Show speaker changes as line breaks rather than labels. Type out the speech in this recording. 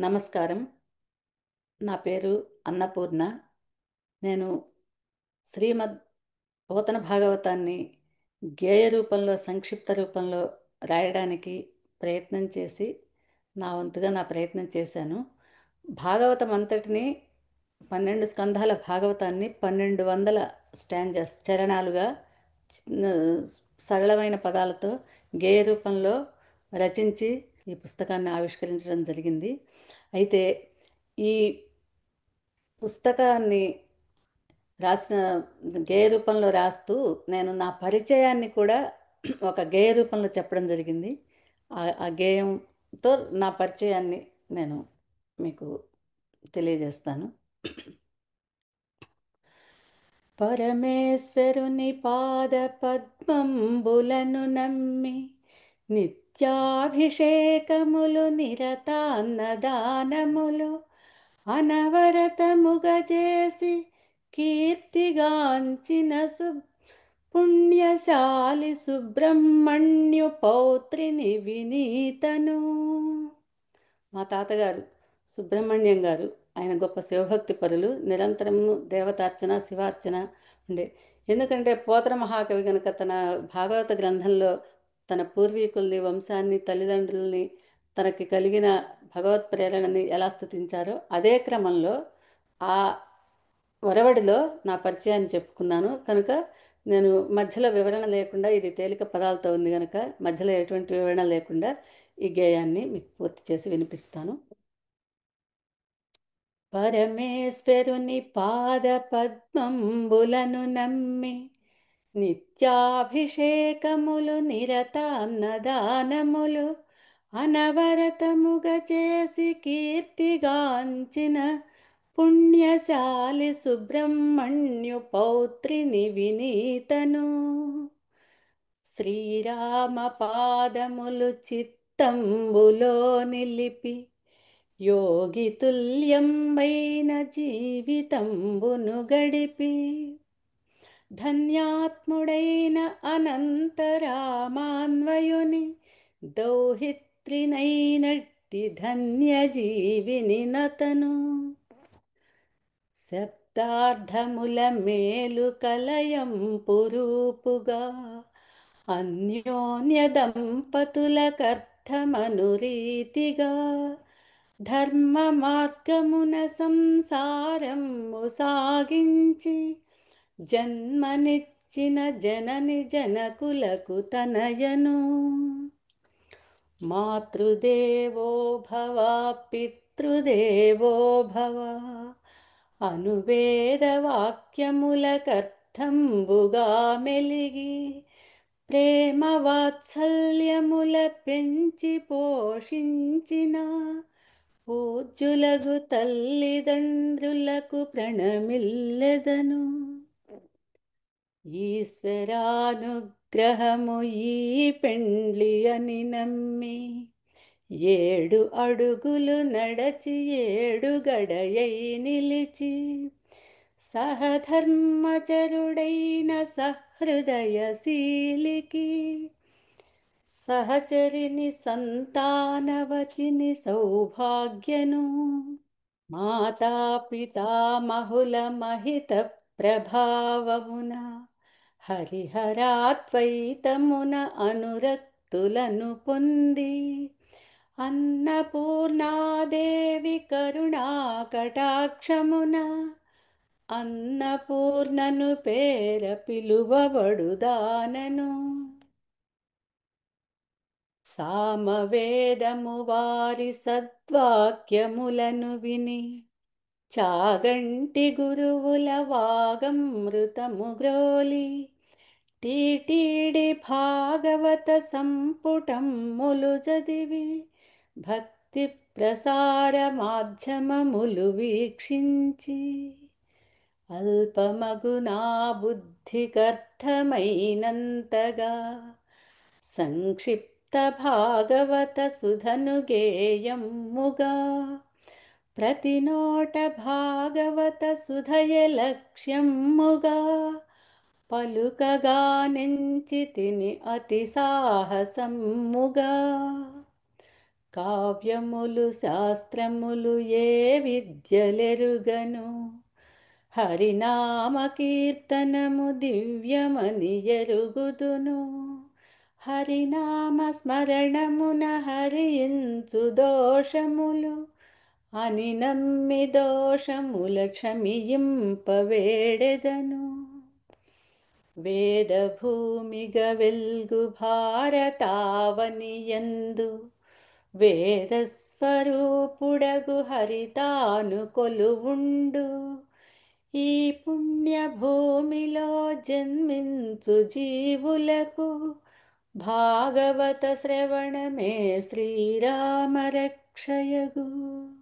నమస్కారం. నా పేరు అన్నపూర్ణ. నేను శ్రీమద్ పోతన భాగవతాన్ని గేయ రూపంలో, సంక్షిప్త రూపంలో రాయడానికి ప్రయత్నం చేసి, నా వంతుగా నా ప్రయత్నం చేశాను. భాగవతం అంతటిని 12 స్కంధాల భాగవతాన్ని 1200 స్టాంజర్స్ చరణాలుగా చిన్న సరళమైన పదాలతో గేయ రూపంలో రచించి ఈ పుస్తకాన్ని ఆవిష్కరించడం జరిగింది. అయితే ఈ పుస్తకాన్ని రాసిన గేయ రూపంలో రాస్తూ నేను నా పరిచయాన్ని కూడా ఒక గేయ రూపంలో చెప్పడం జరిగింది. ఆ గేయంతో నా పరిచయాన్ని నేను మీకు తెలియజేస్తాను. పరమేశ్వరుని పాద పద్మంబులను నమ్మి నిత్యాభిషేకములు నిరతాన్నదానములు అనవరతముగ చేసి కీర్తిగాంచిన పుణ్యశాలి సుబ్రహ్మణ్యు పౌత్రిని వినీతను. మా తాతగారు సుబ్రహ్మణ్యం గారు, ఆయన గొప్ప శివభక్తి పరులు. నిరంతరము దేవతార్చన, శివార్చన ఉండే. ఎందుకంటే పోతన మహాకవి కనుక తన భాగవత గ్రంథంలో తన పూర్వీకుల్ని, వంశాన్ని, తల్లిదండ్రుల్ని, తనకి కలిగిన భగవత్ ప్రేరణని ఎలా స్తుతించారో అదే క్రమంలో ఆ ఒరవడిలో నా పరిచయాన్ని చెప్పుకున్నాను. కనుక నేను మధ్యలో వివరణ లేకుండా, ఇది తేలిక పదాలతో ఉంది కనుక మధ్యలో ఎటువంటి వివరణ లేకుండా ఈ గేయాన్ని మీకు పూర్తి చేసి వినిపిస్తాను. పరమేశ్వరుని పాద పద్మంబులను నమ్మి నిత్యాభిషేకములు నిరతాన్నదానములు అనవరతముగ చేసి కీర్తిగాంచిన పుణ్యశాలి సుబ్రహ్మణ్యు పౌత్రిని వినీతను. శ్రీరామ పాదములు చిత్తంబులో నిలిపి యోగితుల్యంబైన జీవితంబును గడిపి ధన్యాత్ముడైన అనంతరామాన్వయుని దౌహిత్రినైనట్టి ధన్యజీవిని నతను. శబ్దార్థముల మేలు కలయం పురూపుగా అన్యోన్య దంపతులకర్థమనురీతిగా ధర్మ మార్గమున సంసారము సాగించి జన్మనిచ్చిన జనని జనకులకు తనయను. మాతృదేవో భవ పితృదేవో భవ అనువేదవాక్యములకర్థంబుగా మెలిగి ప్రేమ వాత్సల్యముల పెంచి పోషించిన పూజ్యులగు తల్లిదండ్రులకు ప్రణమిల్లెదను. ఈశ్వరానుగ్రహము ఈ పెండ్లి అని నమ్మి 7 అడుగులు నడచి 7 గడయై నిలిచి సహధర్మచరుడైన సహృదయశీలికి సహచరిని సంతానవతిని సౌభాగ్యను మాతాపితామహుల మహిత ప్రభావమున హరిహరాద్వైతమున అనురక్తులను పొంది అన్నపూర్ణాదేవి కరుణా కటాక్షమున అన్నపూర్ణను పేర పిలువబడుదానను. సామవేదము వారి సద్వాక్యములను విని చాగంటి గురువుల వాగమృతము గ్రోలి టీటీడి భాగవత సంపుటములు చదివి భక్తి ప్రసార మాధ్యమములు వీక్షించి అల్పమగునా బుద్ధికర్థమైనంతగా సంక్షిప్త భాగవత సుధను గేయముగా ప్రతి నోట భాగవత సుధయ లక్ష్యముగా పలుకగా నెంచి తిని అతి సాహసముగా కావ్యములు శాస్త్రములు ఏ విద్యలెరుగను, హరినామ కీర్తనము దివ్యమని ఎరుగుదును. హరినామ స్మరణమున హరించు దోషములు అని నమ్మి దోషముల క్షమింపవేడెదను. వేదభూమిగ వెల్గు భారతావనియందు వేదస్వరూపుడగు హరితాను కొలువుండు. ఈ పుణ్యభూమిలో జన్మించు జీవులకు భాగవత శ్రవణమే శ్రీరామ రక్షయగు.